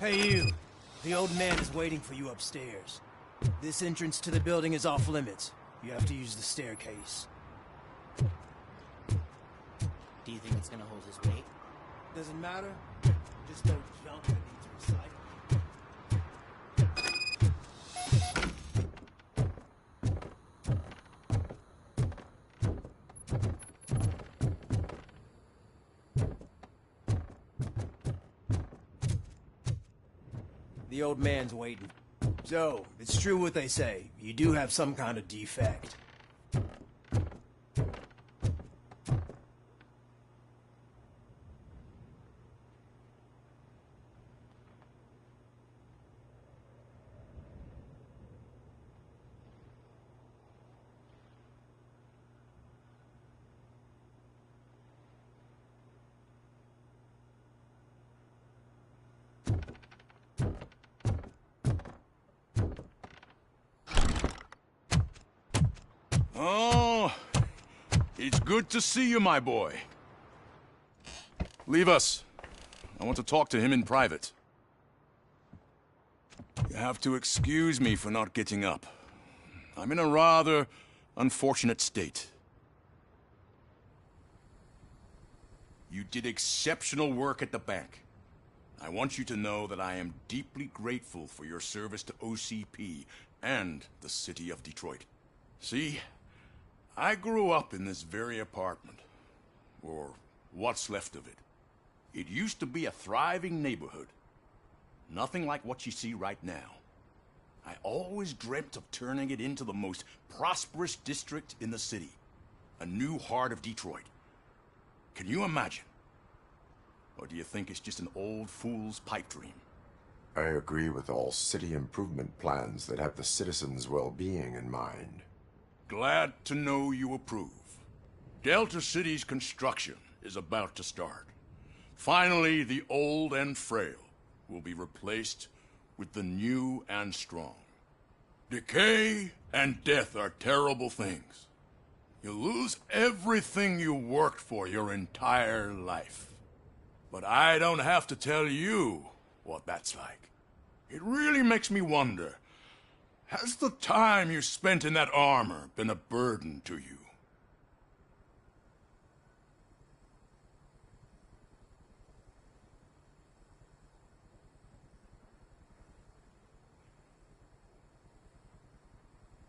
Hey you, the old man is waiting for you upstairs. This entrance to the building is off limits. You have to use the staircase. Do you think it's gonna hold his weight? Doesn't matter. Just don't jump and need to recycle. The old man's waiting. So, it's true what they say. You do have some kind of defect. Oh, it's good to see you, my boy. Leave us. I want to talk to him in private. You have to excuse me for not getting up. I'm in a rather unfortunate state. You did exceptional work at the bank. I want you to know that I am deeply grateful for your service to OCP and the city of Detroit. See? I grew up in this very apartment, or what's left of it. It used to be a thriving neighborhood. Nothing like what you see right now. I always dreamt of turning it into the most prosperous district in the city. A new heart of Detroit. Can you imagine? Or do you think it's just an old fool's pipe dream? I agree with all city improvement plans that have the citizens' well-being in mind. Glad to know you approve. Delta City's construction is about to start. Finally, the old and frail will be replaced with the new and strong. Decay and death are terrible things. You lose everything you worked for your entire life. But I don't have to tell you what that's like. It really makes me wonder, has the time you spent in that armor been a burden to you?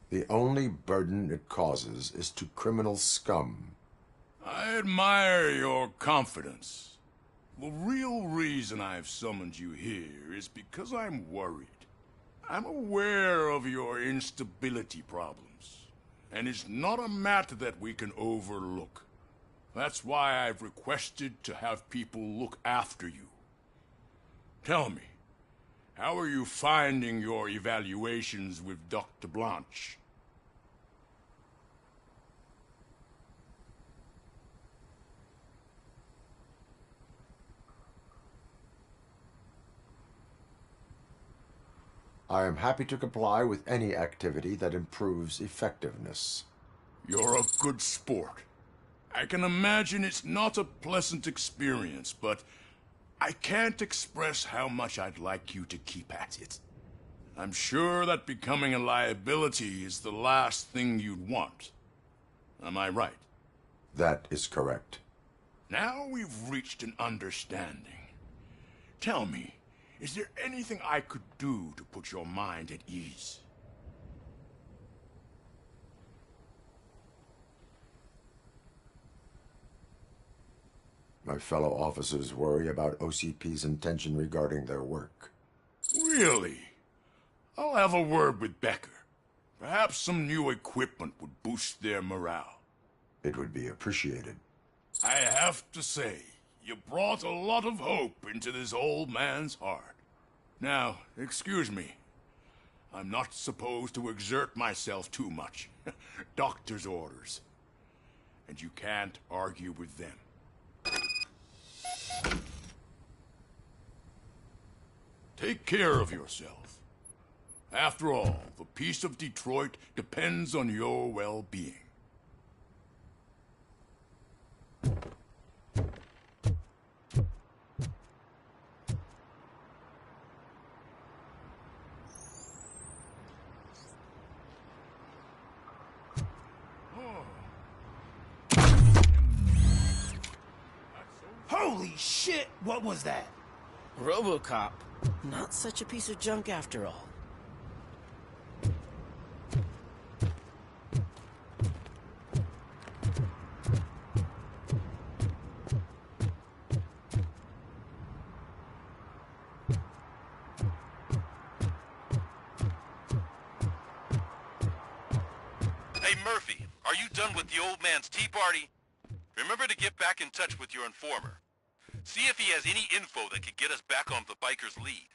The only burden it causes is to criminal scum. I admire your confidence. The real reason I've summoned you here is because I'm worried. I'm aware of your instability problems, and it's not a matter that we can overlook. That's why I've requested to have people look after you. Tell me, how are you finding your evaluations with Dr. Blanche? I am happy to comply with any activity that improves effectiveness. You're a good sport. I can imagine it's not a pleasant experience, but I can't express how much I'd like you to keep at it. I'm sure that becoming a liability is the last thing you'd want. Am I right? That is correct. Now we've reached an understanding. Tell me, is there anything I could do to put your mind at ease? My fellow officers worry about OCP's intention regarding their work. Really? I'll have a word with Becker. Perhaps some new equipment would boost their morale. It would be appreciated. I have to say, you brought a lot of hope into this old man's heart. Now, excuse me. I'm not supposed to exert myself too much. Doctor's orders. And you can't argue with them. Take care of yourself. After all, the peace of Detroit depends on your well-being. Holy shit! What was that? RoboCop. Not such a piece of junk after all. Hey Murphy, are you done with the old man's tea party? Remember to get back in touch with your informer. See if he has any info that could get us back on the biker's lead.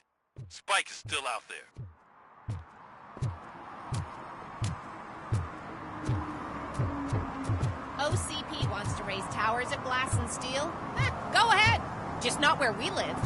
Spike is still out there. OCP wants to raise towers at Glass and Steel? Go ahead! Just not where we live.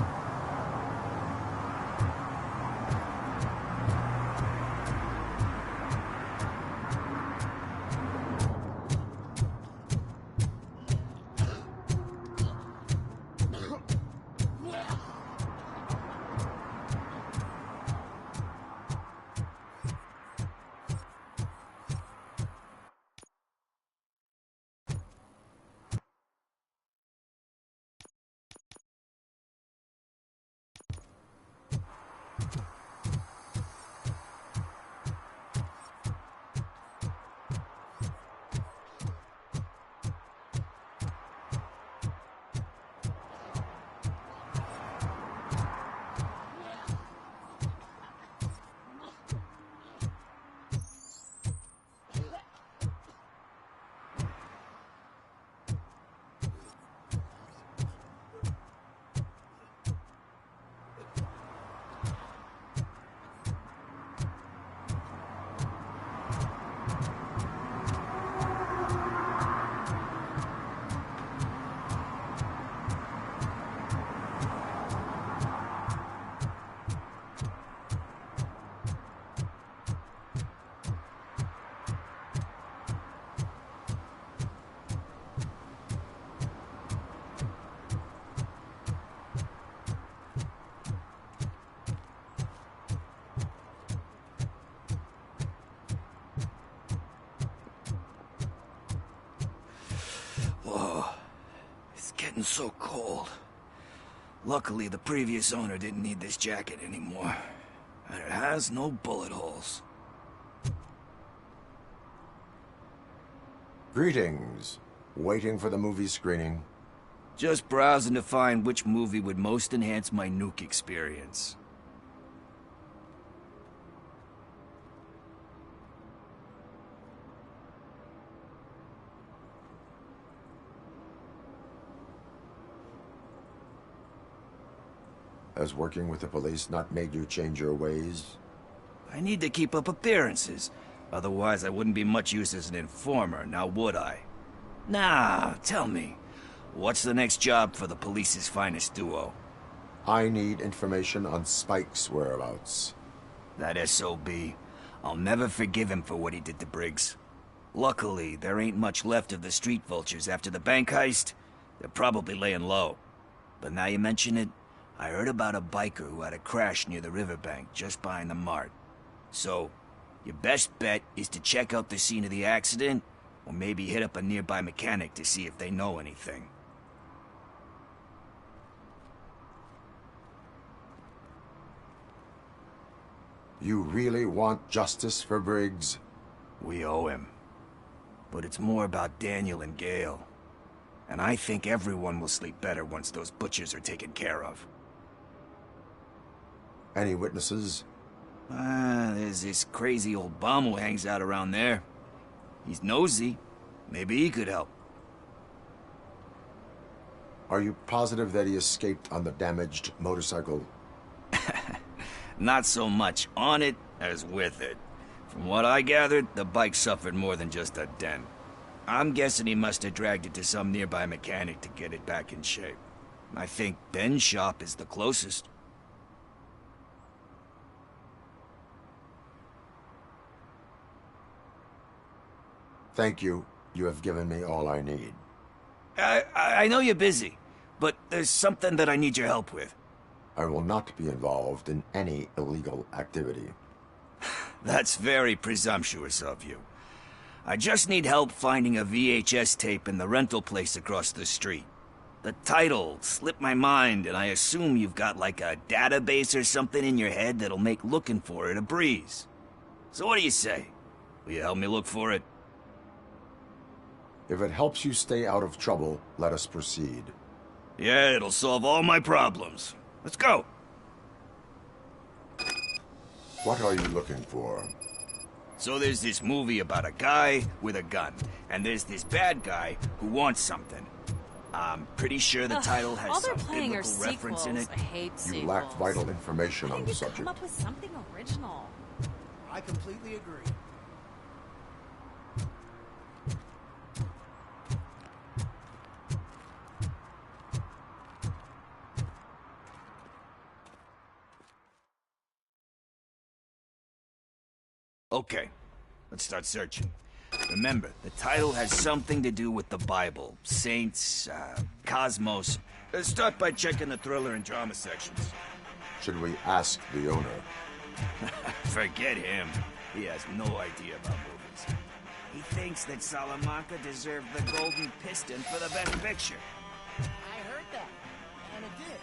Whoa, it's getting so cold. Luckily, the previous owner didn't need this jacket anymore. And it has no bullet holes. Greetings. Waiting for the movie screening. Just browsing to find which movie would most enhance my nuke experience. Has working with the police not made you change your ways? I need to keep up appearances. Otherwise, I wouldn't be much use as an informer, now would I? Nah, tell me. What's the next job for the police's finest duo? I need information on Spike's whereabouts. That SOB. I'll never forgive him for what he did to Briggs. Luckily, there ain't much left of the street vultures after the bank heist. They're probably laying low. But now you mention it, I heard about a biker who had a crash near the riverbank just behind the mart. So, your best bet is to check out the scene of the accident, or maybe hit up a nearby mechanic to see if they know anything. You really want justice for Briggs? We owe him. But it's more about Daniel and Gale. And I think everyone will sleep better once those butchers are taken care of. Any witnesses? There's this crazy old bum who hangs out around there. He's nosy. Maybe he could help. Are you positive that he escaped on the damaged motorcycle? Not so much on it as with it. From what I gathered, the bike suffered more than just a dent. I'm guessing he must have dragged it to some nearby mechanic to get it back in shape. I think Ben's shop is the closest. Thank you. You have given me all I need. I know you're busy, but there's something that I need your help with. I will not be involved in any illegal activity. That's very presumptuous of you. I just need help finding a VHS tape in the rental place across the street. The title slipped my mind, and I assume you've got like a database or something in your head that'll make looking for it a breeze. So what do you say? Will you help me look for it? If it helps you stay out of trouble, let us proceed. Yeah, it'll solve all my problems. Let's go. What are you looking for? So there's this movie about a guy with a gun, and there's this bad guy who wants something. I'm pretty sure the title has all they're some playing biblical are reference in it. sequels. I hate sequels. You lack vital information on the Come subject. up with something original. I completely agree. Okay, let's start searching. Remember, the title has something to do with the Bible, saints, cosmos. Let's start by checking the thriller and drama sections. Should we ask the owner? Forget him. He has no idea about movies. He thinks that Salamanca deserved the Golden Piston for the Best Picture. I heard that, and it did.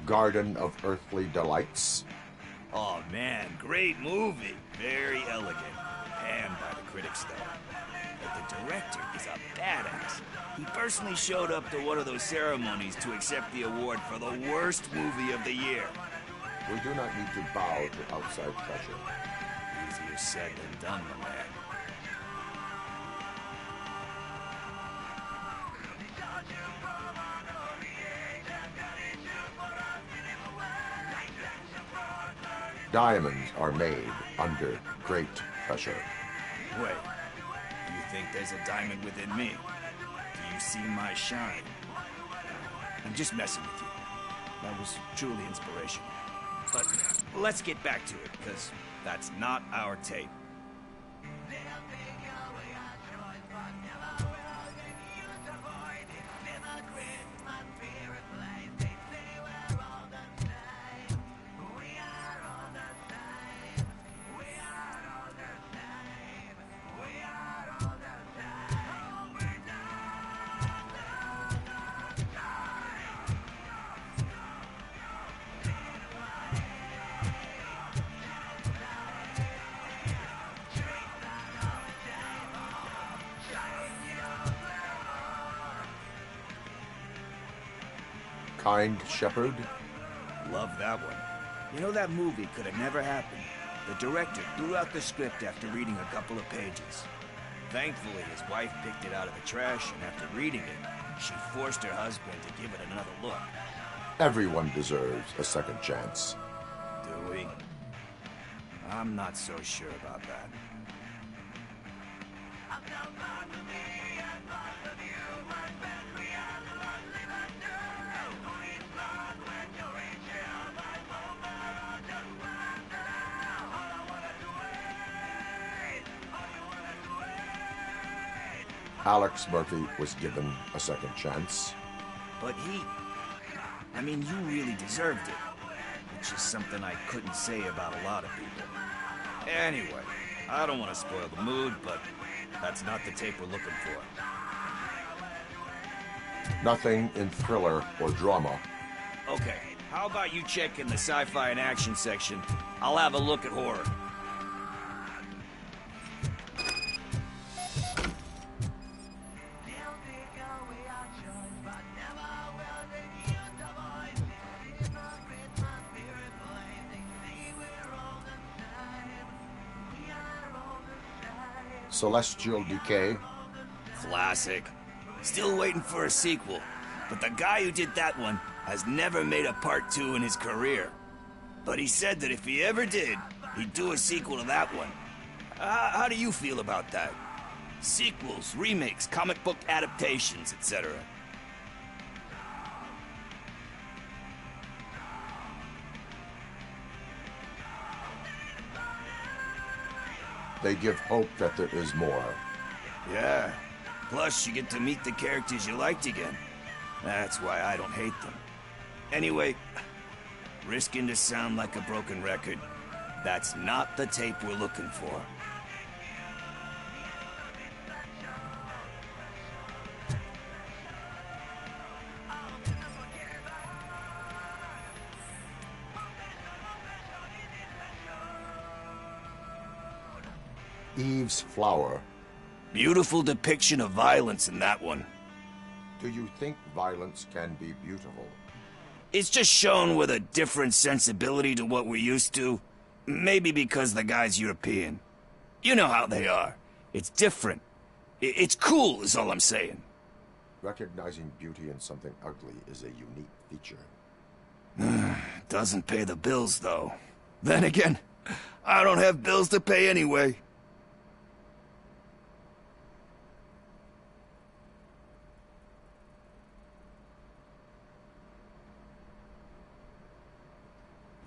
Garden of Earthly Delights? Oh man, great movie. Very elegant. Panned by the critics though. But the director is a badass. He personally showed up to one of those ceremonies to accept the award for the worst movie of the year. We do not need to bow to outside pressure. Easier said than done, my man. Diamonds are made under great pressure. Wait, do you think there's a diamond within me? Do you see my shine? I'm just messing with you. That was truly inspirational. But let's get back to it, because that's not our tape. Kind Shepherd? Love that one. You know, that movie could have never happened. The director threw out the script after reading a couple of pages. Thankfully, his wife picked it out of the trash, and after reading it, she forced her husband to give it another look. Everyone deserves a second chance. Do we? I'm not so sure about that. Alex Murphy was given a second chance. But I mean, you really deserved it. Which is something I couldn't say about a lot of people. Anyway, I don't want to spoil the mood, but that's not the tape we're looking for. Nothing in thriller or drama. Okay, how about you check in the sci-fi and action section? I'll have a look at horror. Celestial Decay? Classic. Still waiting for a sequel. But the guy who did that one has never made a part 2 in his career. But he said that if he ever did, he'd do a sequel to that one. How do you feel about that? Sequels, remakes, comic book adaptations, etc. They give hope that there is more. Yeah. Plus, you get to meet the characters you liked again. That's why I don't hate them. Anyway, risking to sound like a broken record, that's not the tape we're looking for. Eve's Flower. Beautiful depiction of violence in that one. Do you think violence can be beautiful? It's just shown with a different sensibility to what we're used to. Maybe because the guy's European. You know how they are. It's different. It's cool, is all I'm saying. Recognizing beauty in something ugly is a unique feature. Doesn't pay the bills, though. Then again, I don't have bills to pay anyway.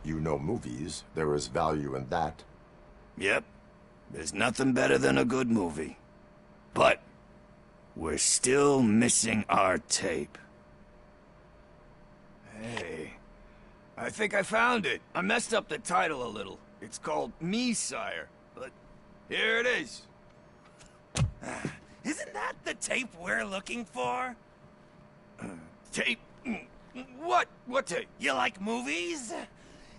You know movies. There is value in that. Yep. There's nothing better than a good movie. But we're still missing our tape. Hey, I think I found it. I messed up the title a little. It's called Me, Sire. But here it is. Isn't that the tape we're looking for? Tape? What? What tape? You like movies?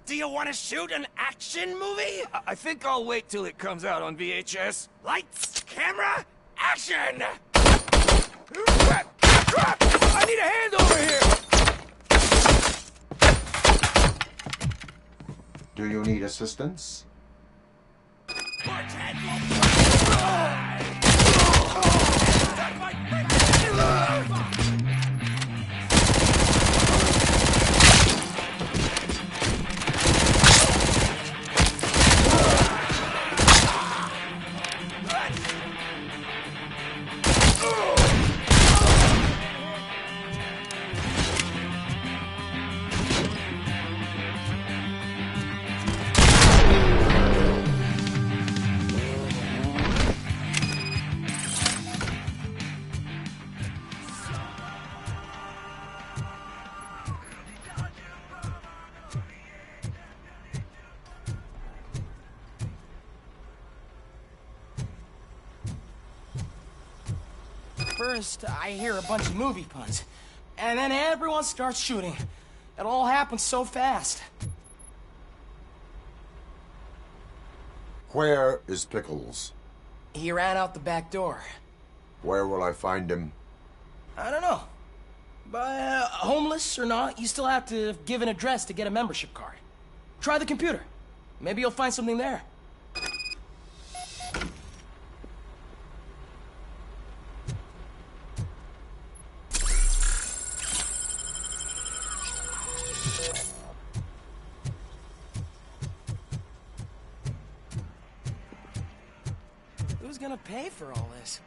Do you want to shoot an action movie? I think I'll wait till it comes out on VHS. Lights, camera, action! I need a hand over here! Do you need assistance? First, I hear a bunch of movie puns, and then everyone starts shooting. It all happens so fast. Where is Pickles? He ran out the back door. Where will I find him? I don't know. But homeless or not, you still have to give an address to get a membership card. Try the computer. Maybe you'll find something there. Who's gonna pay for all this?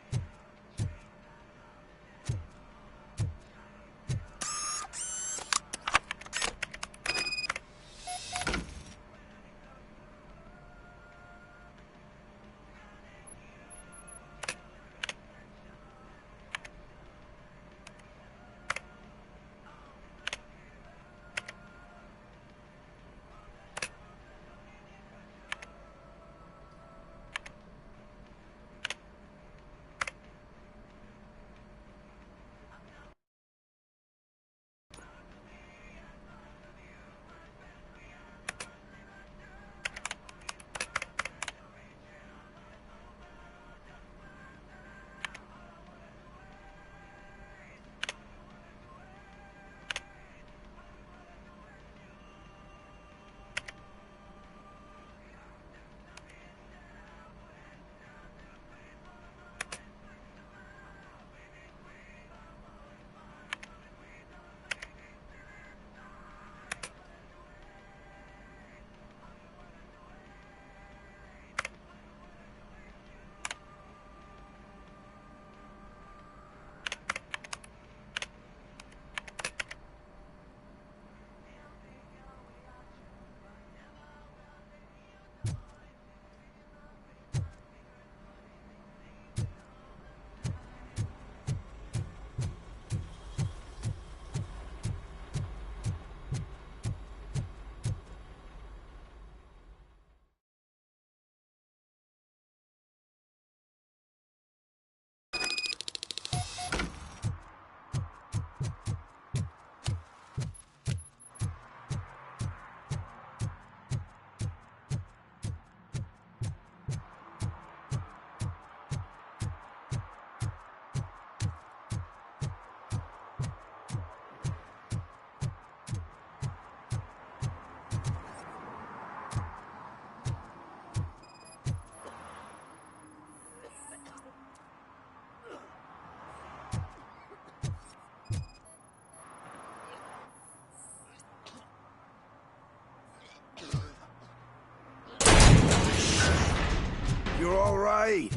right.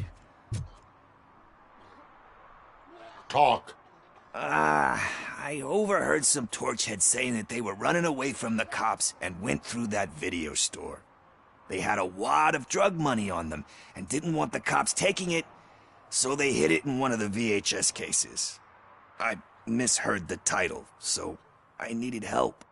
Talk. I overheard some torchheads saying that they were running away from the cops and went through that video store. They had a wad of drug money on them and didn't want the cops taking it, so they hid it in one of the VHS cases. I misheard the title, so I needed help.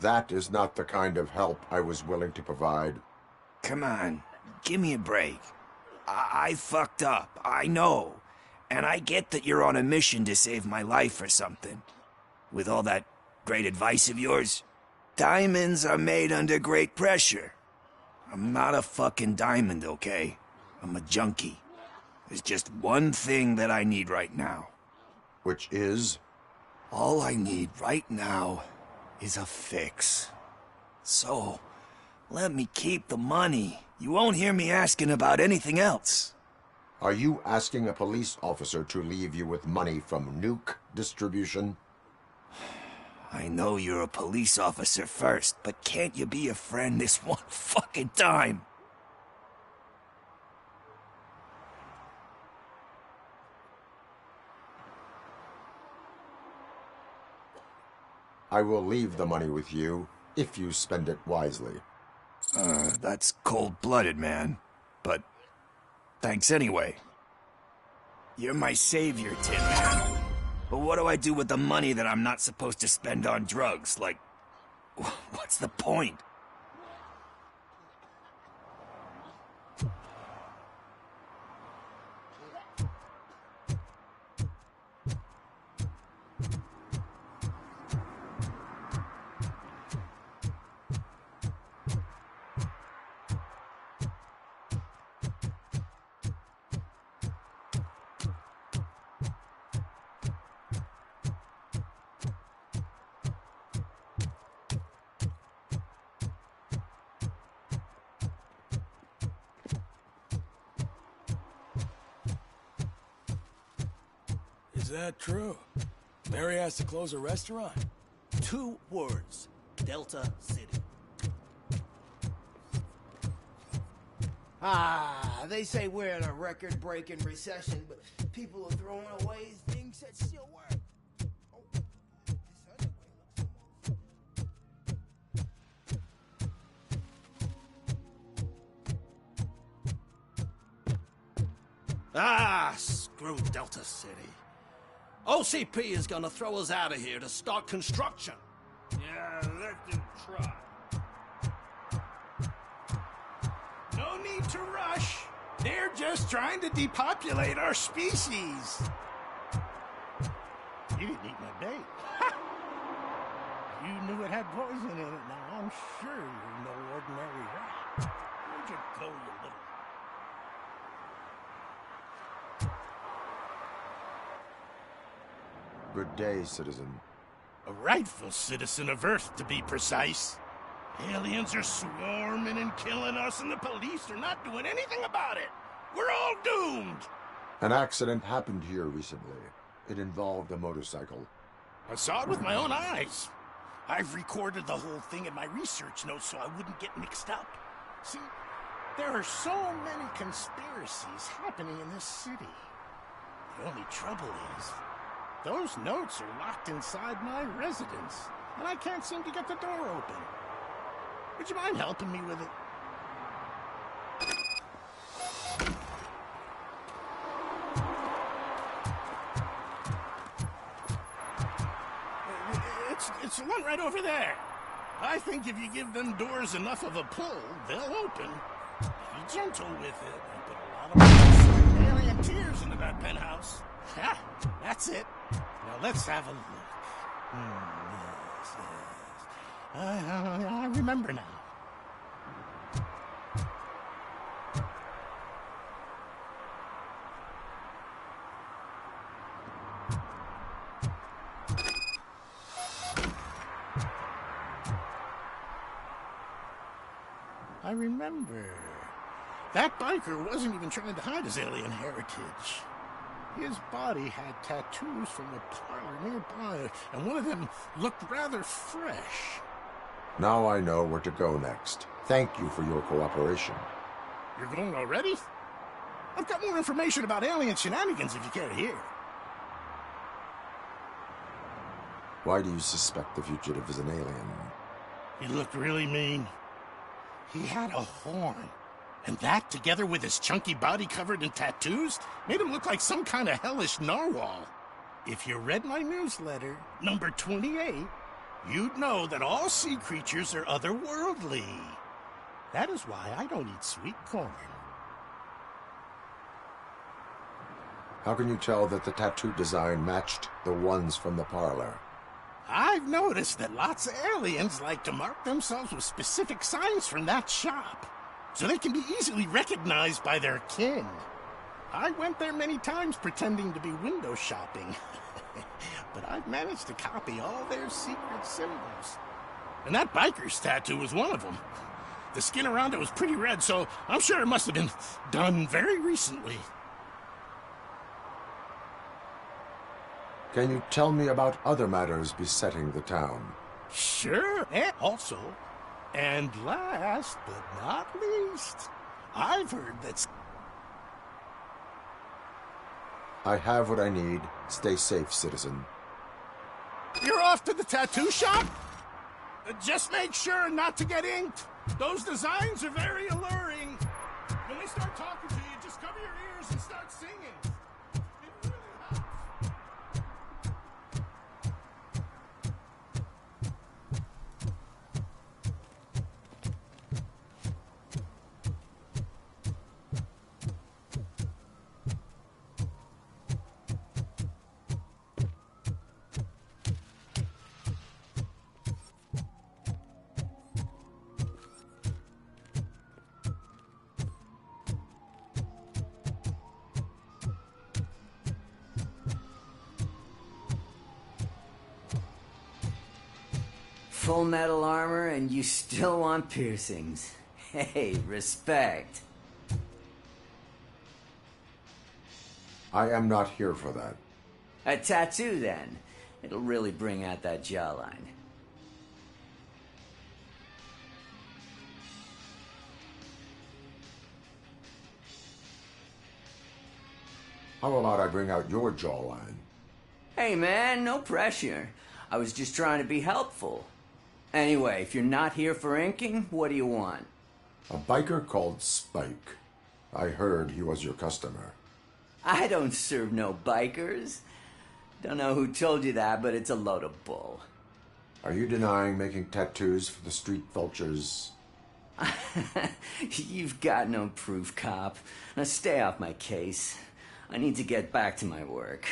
That is not the kind of help I was willing to provide. Come on, give me a break. I fucked up, I know. And I get that you're on a mission to save my life or something. With all that great advice of yours, diamonds are made under great pressure. I'm not a fucking diamond, okay? I'm a junkie. There's just one thing that I need right now. Which is? All I need right now is a fix. So, let me keep the money. You won't hear me asking about anything else. Are you asking a police officer to leave you with money from nuke distribution? I know you're a police officer first, but can't you be a friend this one fucking time? I will leave the money with you if you spend it wisely. That's cold-blooded, man. But thanks anyway. You're my savior, Tin Man. But what do I do with the money that I'm not supposed to spend on drugs? Like, what's the point? Is that true? Mary has to close a restaurant? 2 words. Delta City. They say we're in a record-breaking recession, but people are throwing away things that still work. Screw Delta City. OCP is gonna throw us out of here to start construction. Yeah, let them try. No need to rush. They're just trying to depopulate our species. You didn't eat my bait. You knew it had poison in it. Now I'm sure you're no ordinary rat. Where'd you go, you little... Good day, citizen. A rightful citizen of Earth, to be precise. Aliens are swarming and killing us, and the police are not doing anything about it. We're all doomed. An accident happened here recently. It involved a motorcycle. I saw it with my own eyes. I've recorded the whole thing in my research notes so I wouldn't get mixed up. See, there are so many conspiracies happening in this city. The only trouble is, those notes are locked inside my residence, and I can't seem to get the door open. Would you mind helping me with it? It's the one right over there. I think if you give them doors enough of a pull, they'll open. Be gentle with it. I put a lot of alien tears into that penthouse. Ha! That's it. Now let's have a look. Yes. I remember now. I remember. That biker wasn't even trying to hide his alien heritage. His body had tattoos from the parlor nearby, and one of them looked rather fresh. Now I know where to go next. Thank you for your cooperation. You're going already? I've got more information about alien shenanigans if you care to hear. Why do you suspect the fugitive is an alien? He looked really mean. He had a horn. And that, together with his chunky body covered in tattoos, made him look like some kind of hellish narwhal. If you read my newsletter, number 28, you'd know that all sea creatures are otherworldly. That is why I don't eat sweet corn. How can you tell that the tattoo design matched the ones from the parlor? I've noticed that lots of aliens like to mark themselves with specific signs from that shop, so they can be easily recognized by their kin. I went there many times pretending to be window shopping, but I've managed to copy all their secret symbols. And that biker's tattoo was one of them. The skin around it was pretty red, so I'm sure it must have been done very recently. Can you tell me about other matters besetting the town? Sure, and also, and last but not least, I've heard that... I have what I need. Stay safe, citizen. You're off to the tattoo shop? Just make sure not to get inked. Those designs are very alluring. When they start talking to you, just cover your ears and start singing. It really helps. Full metal armor and you still want piercings. Hey, respect. I am not here for that. A tattoo, then. It'll really bring out that jawline. How about I bring out your jawline? Hey, man, no pressure. I was just trying to be helpful. Anyway, if you're not here for inking, what do you want? A biker called Spike. I heard he was your customer. I don't serve no bikers. Don't know who told you that, but it's a load of bull. Are you denying making tattoos for the street vultures? You've got no proof, cop. Now stay off my case. I need to get back to my work.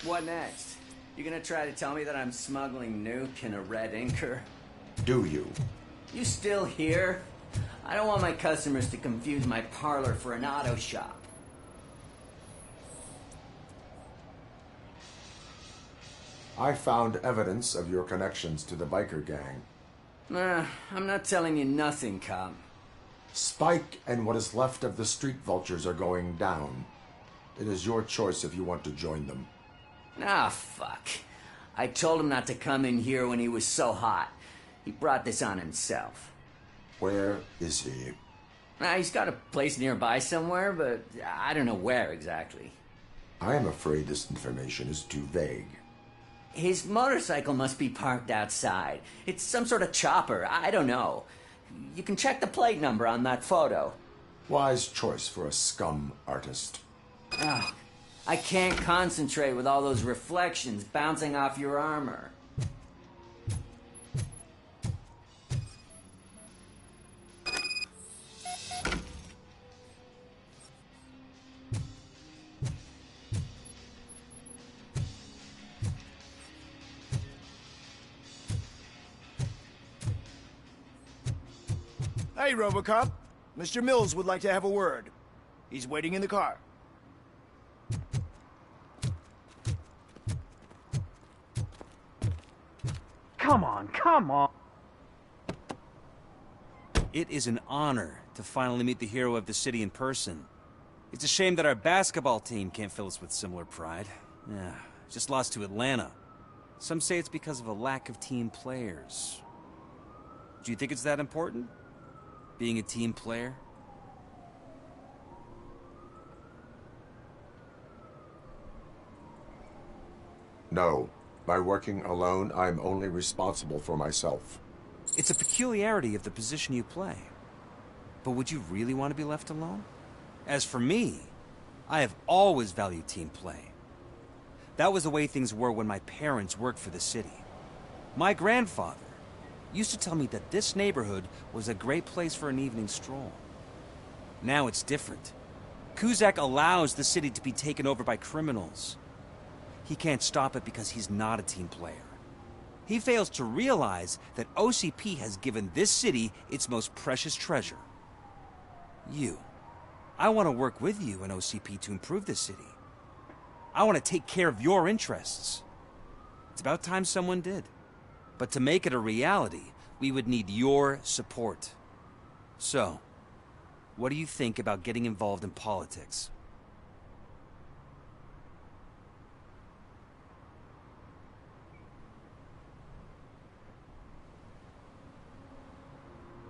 What next? You gonna try to tell me that I'm smuggling nuke in a red inker? Do you? You still here? I don't want my customers to confuse my parlor for an auto shop. I found evidence of your connections to the biker gang. I'm not telling you nothing, cop. Spike and what is left of the street vultures are going down. It is your choice if you want to join them. Ah, fuck. I told him not to come in here when he was so hot. He brought this on himself. Where is he? He's got a place nearby somewhere, but I don't know where exactly. I am afraid this information is too vague. His motorcycle must be parked outside. It's some sort of chopper. I don't know. You can check the plate number on that photo. Wise choice for a scum artist. Oh, I can't concentrate with all those reflections bouncing off your armor. Hey, RoboCop. Mr. Mills would like to have a word. He's waiting in the car. Come on, come on! It is an honor to finally meet the hero of the city in person. It's a shame that our basketball team can't fill us with similar pride. Yeah, just lost to Atlanta. Some say it's because of a lack of team players. Do you think it's that important? Being a team player? No. By working alone, I'm only responsible for myself. It's a peculiarity of the position you play. But would you really want to be left alone? As for me, I have always valued team play. That was the way things were when my parents worked for the city. My grandfather used to tell me that this neighborhood was a great place for an evening stroll. Now it's different. Cusack allows the city to be taken over by criminals. He can't stop it because he's not a team player. He fails to realize that OCP has given this city its most precious treasure. You. I want to work with you and OCP to improve this city. I want to take care of your interests. It's about time someone did. But to make it a reality, we would need your support. So, what do you think about getting involved in politics?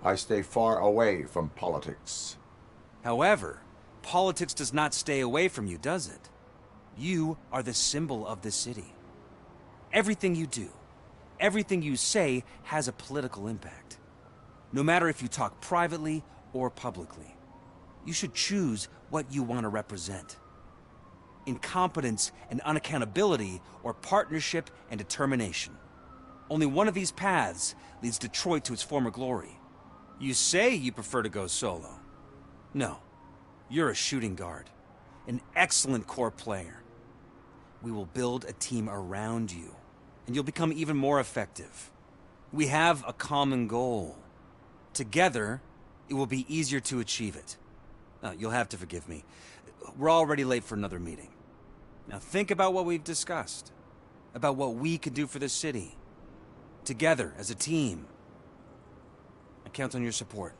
I stay far away from politics. However, politics does not stay away from you, does it? You are the symbol of the city. Everything you do, everything you say has a political impact. No matter if you talk privately or publicly. You should choose what you want to represent. Incompetence and unaccountability, or partnership and determination. Only one of these paths leads Detroit to its former glory. You say you prefer to go solo. No, you're a shooting guard, an excellent core player. We will build a team around you, and you'll become even more effective. We have a common goal. Together, it will be easier to achieve it. You'll have to forgive me. We're already late for another meeting. Now think about what we've discussed, about what we could do for the city. Together, as a team. I count on your support.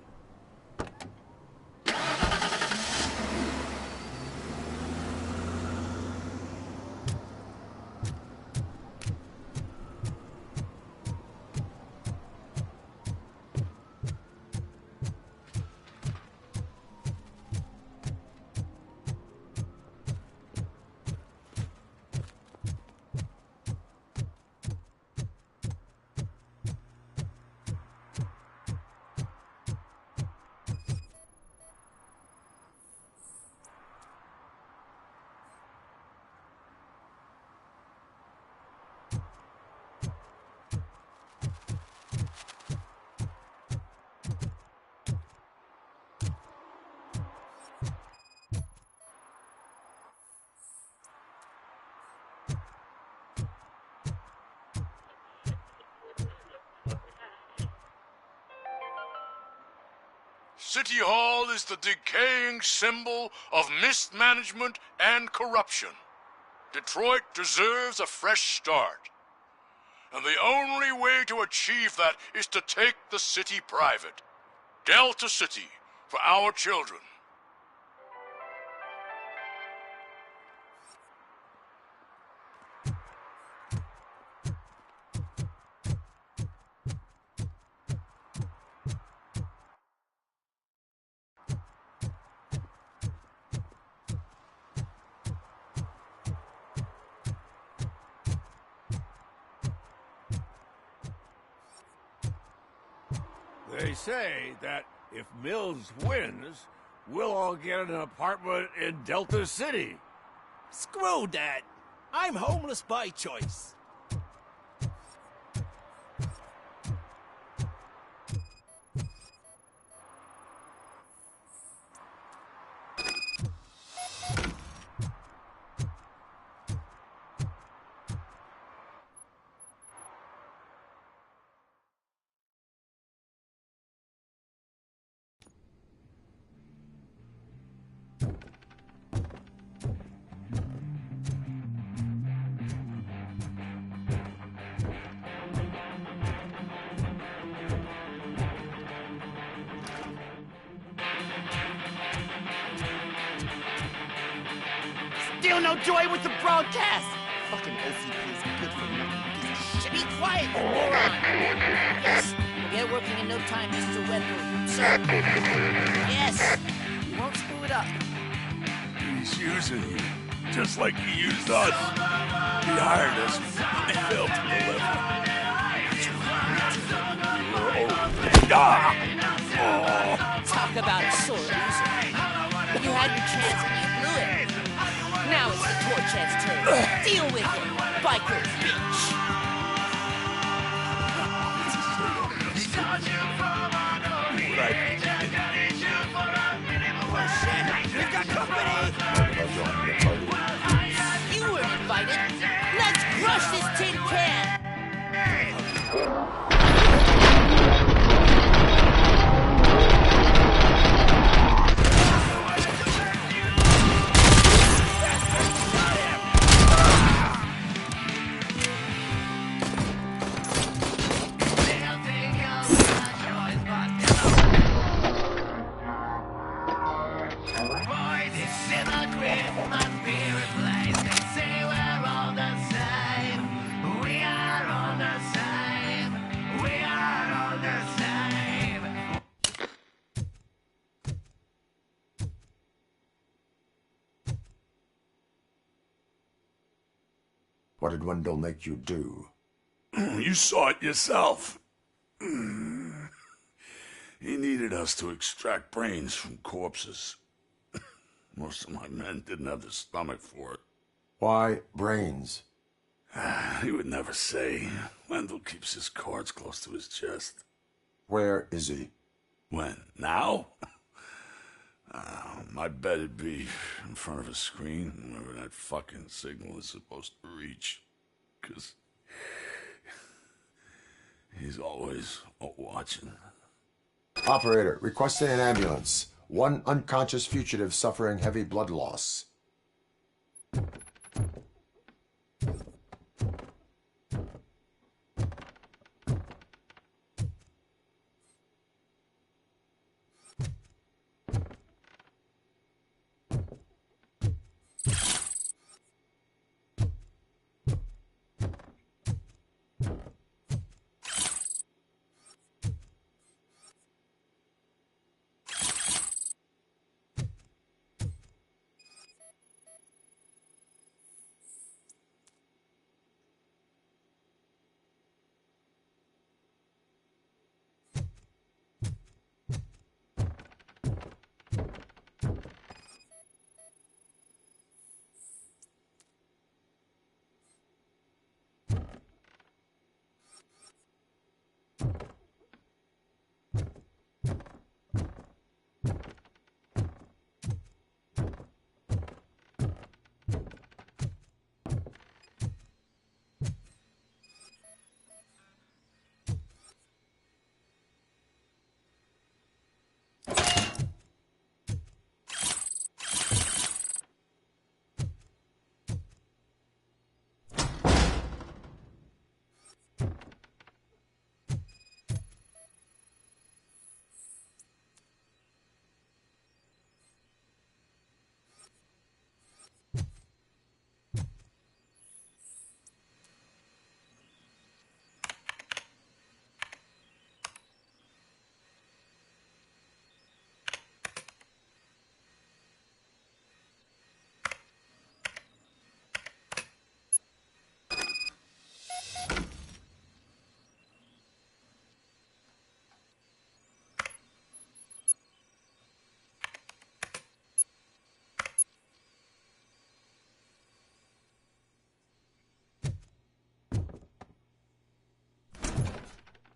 City Hall is the decaying symbol of mismanagement and corruption. Detroit deserves a fresh start. And the only way to achieve that is to take the city private. Delta City, for our children. They say that if Mills wins, we'll all get an apartment in Delta City. Screw that. I'm homeless by choice. feel no joy with the broadcast. Fucking OCP's good for nothing piece of shit. Be quiet, you moron! Yes, we'll get working in no time, Mr. Wendell. Sir. Yes, you won't screw it up. He's using you, just like he used us. He hired us, but they failed to deliver. Talk about a sore loser. You had your chance and you blew it. Now it's the tour chance turn. Deal with it, biker bitch. We've got company! You were invited. Let's crush this tin can. What did Wendell make you do? You saw it yourself. He needed us to extract brains from corpses. Most of my men didn't have the stomach for it. Why brains? He would never say. Wendell keeps his cards close to his chest. Where is he? When? Now? I bet it'd be in front of a screen whenever that fucking signal is supposed to reach. 'Cause he's always watching. Operator, requesting an ambulance. One unconscious fugitive suffering heavy blood loss.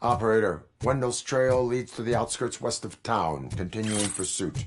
Operator, Wendell's trail leads to the outskirts west of town, continuing pursuit.